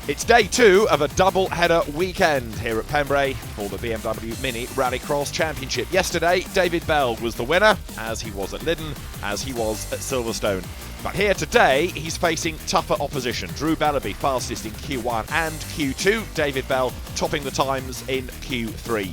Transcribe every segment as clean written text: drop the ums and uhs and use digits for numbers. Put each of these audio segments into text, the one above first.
It's day 2 of a double-header weekend here at Pembrey for the BMW Mini Rallycross Championship. Yesterday, David Bell was the winner, as he was at Lyddon, as he was at Silverstone. But here today, he's facing tougher opposition. Drew Bellaby fastest in Q1 and Q2. David Bell topping the times in Q3.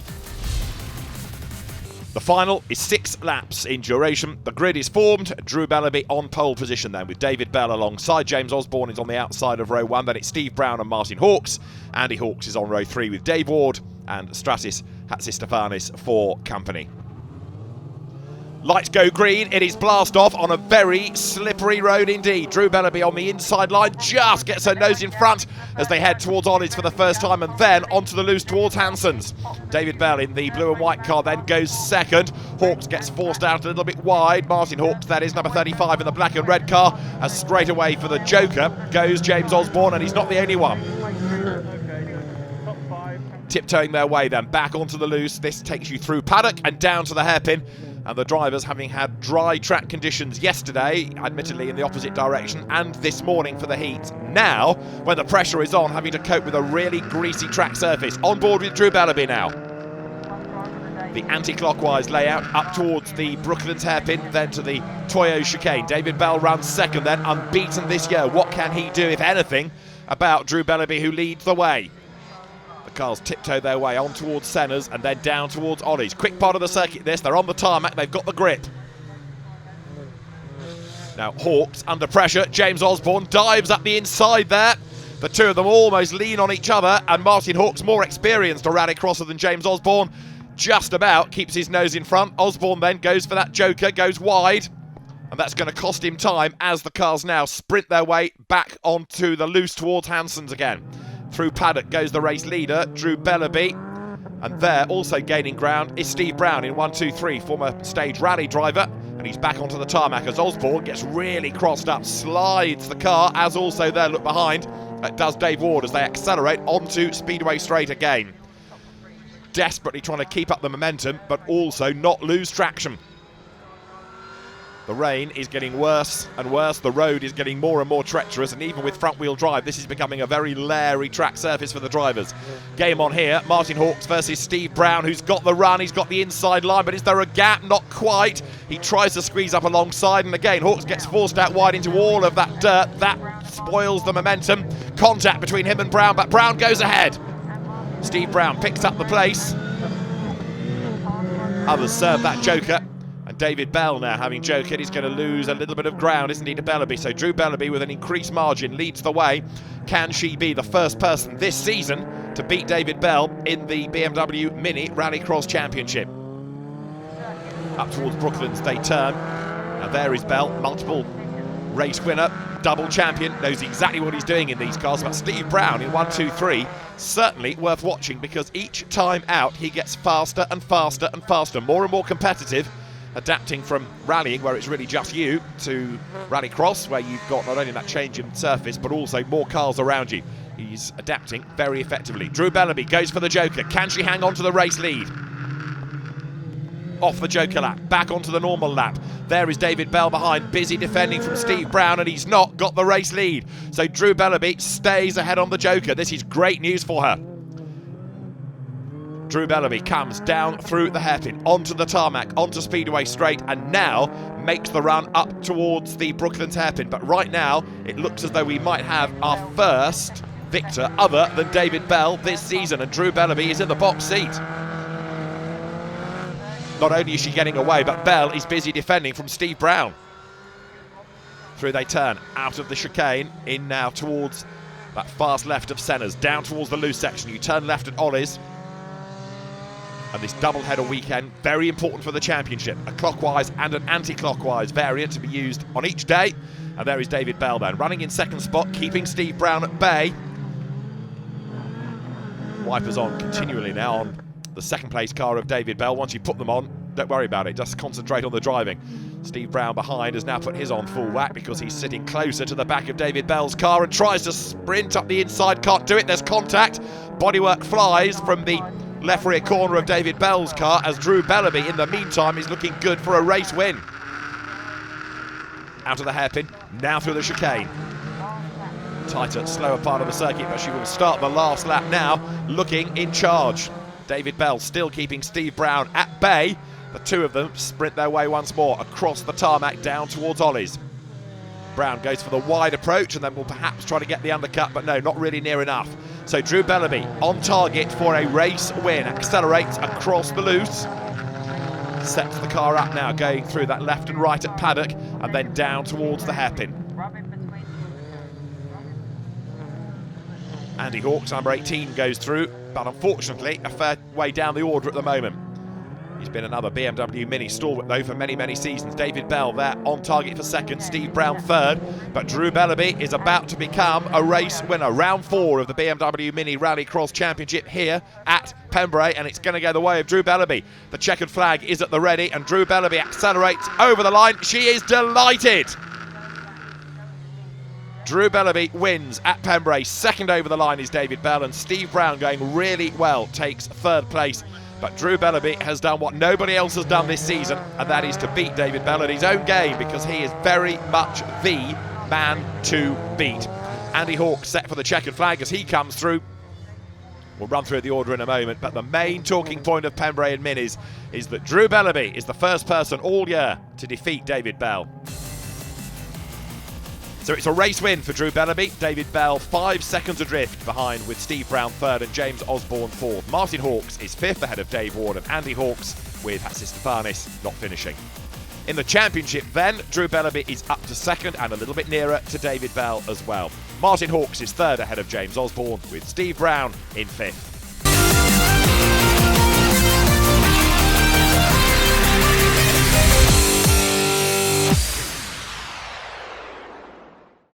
The final is 6 laps in duration. The grid is formed. Drew Bellaby on pole position then, with David Bell alongside. James Osborne is on the outside of row 1. Then it's Steve Brown and Martin Hawks. Andy Hawks is on row 3 with Dave Ward and Stratis Hatzistefanis for company. Lights go green. It is blast off on a very slippery road indeed. Drew Bellaby on the inside line just gets her nose in front as they head towards Ollies for the first time, and then onto the loose towards Hanson's. David Bell in the blue and white car then goes second. Hawks gets forced out a little bit wide. Martin Hawks, that is number 35 in the black and red car, as straight away for the Joker goes James Osborne, and he's not the only one. Tiptoeing their way then back onto the loose. This takes you through paddock and down to the hairpin. And the drivers, having had dry track conditions yesterday, admittedly in the opposite direction, and this morning for the heat, now, when the pressure is on, having to cope with a really greasy track surface. On board with Drew Bellaby now. The anti-clockwise layout up towards the Brooklands hairpin, then to the Toyo chicane. David Bell runs second then, unbeaten this year. What can he do, if anything, about Drew Bellaby, who leads the way? Cars tiptoe their way on towards Senna's and then down towards Ollies. Quick part of the circuit this, they're on the tarmac, they've got the grip. Now Hawks under pressure, James Osborne dives up the inside there. The two of them almost lean on each other, and Martin Hawks, more experienced a rallycrosser than James Osborne, just about keeps his nose in front. Osborne then goes for that Joker, goes wide, and that's going to cost him time as the cars now sprint their way back onto the loose towards Hanson's again. Through paddock goes the race leader, Drew Bellaby. And there, also gaining ground, is Steve Brown in 1-2-3, former stage rally driver. And he's back onto the tarmac as Osborne gets really crossed up, slides the car, as also there, look behind, does Dave Ward as they accelerate onto Speedway Straight again. Desperately trying to keep up the momentum, but also not lose traction. The rain is getting worse and worse. The road is getting more and more treacherous, and even with front-wheel drive, this is becoming a very leery track surface for the drivers. Game on here. Martin Hawks versus Steve Brown, who's got the run. He's got the inside line, but is there a gap? Not quite. He tries to squeeze up alongside, and again, Hawks gets forced out wide into all of that dirt. That spoils the momentum. Contact between him and Brown, but Brown goes ahead. Steve Brown picks up the place. Others serve that Joker. And David Bell now having Joker, he's going to lose a little bit of ground, isn't he, to Bellaby? So Drew Bellaby with an increased margin leads the way. Can she be the first person this season to beat David Bell in the BMW Mini Rallycross Championship? Up towards Brooklands they turn. Now there is Bell, multiple race winner, double champion, knows exactly what he's doing in these cars. But Steve Brown in 1-2-3, certainly worth watching, because each time out he gets faster and faster and faster, more and more competitive. Adapting from rallying, where it's really just you, to rallycross, where you've got not only that change in surface, but also more cars around you. He's adapting very effectively. Drew Bellaby goes for the Joker. Can she hang on to the race lead? Off the Joker lap, back onto the normal lap. There is David Bell behind, busy defending from Steve Brown, and he's not got the race lead. So Drew Bellaby stays ahead on the Joker. This is great news for her. Drew Bellaby comes down through the hairpin, onto the tarmac, onto Speedway Straight, and now makes the run up towards the Brooklands hairpin. But right now, it looks as though we might have our first victor other than David Bell this season, and Drew Bellaby is in the box seat. Not only is she getting away, but Bell is busy defending from Steve Brown. Through they turn, out of the chicane, in now towards that fast left of Senna's, down towards the loose section. You turn left at Ollies. And this double-header weekend, very important for the championship. A clockwise and an anti-clockwise variant to be used on each day. And there is David Bell then, running in second spot, keeping Steve Brown at bay. Wipers on continually now on the second place car of David Bell. Once you put them on, don't worry about it, just concentrate on the driving. Steve Brown behind has now put his on full whack because he's sitting closer to the back of David Bell's car and tries to sprint up the inside, can't do it, there's contact. Bodywork flies from the left rear corner of David Bell's car as Drew Bellaby, in the meantime, is looking good for a race win. Out of the hairpin, now through the chicane. tighter, slower part of the circuit, but she will start the last lap now, looking in charge. David Bell still keeping Steve Brown at bay. The two of them sprint their way once more across the tarmac down towards Ollie's. Brown goes for the wide approach and then will perhaps try to get the undercut, but no, not really near enough. So Drew Bellaby on target for a race win, accelerates across the loose, sets the car up now, going through that left and right at paddock and then down towards the hairpin. Andy Hawks, number 18, goes through, but unfortunately a fair way down the order at the moment. He's been another BMW Mini stalwart though for many, many seasons. David Bell there on target for second, Steve Brown third, but Drew Bellaby is about to become a race winner. Round 4 of the BMW Mini Rallycross Championship here at Pembrey, and it's going to go the way of Drew Bellaby. The checkered flag is at the ready, and Drew Bellaby accelerates over the line. She is delighted. Drew Bellaby wins at Pembrey. Second over the line is David Bell, and Steve Brown, going really well, takes third place. But Drew Bellaby has done what nobody else has done this season, and that is to beat David Bell at his own game, because he is very much the man to beat. Andy Hawks set for the checkered flag as he comes through. We'll run through the order in a moment, but the main talking point of Pembrey and Minis is that Drew Bellaby is the first person all year to defeat David Bell. So it's a race win for Drew Bellaby. David Bell 5 seconds adrift behind, with Steve Brown third and James Osborne fourth. Martin Hawks is fifth ahead of Dave Ward and Andy Hawks, with Hatzistefanis not finishing. In the championship then, Drew Bellaby is up to second and a little bit nearer to David Bell as well. Martin Hawks is third ahead of James Osborne, with Steve Brown in fifth.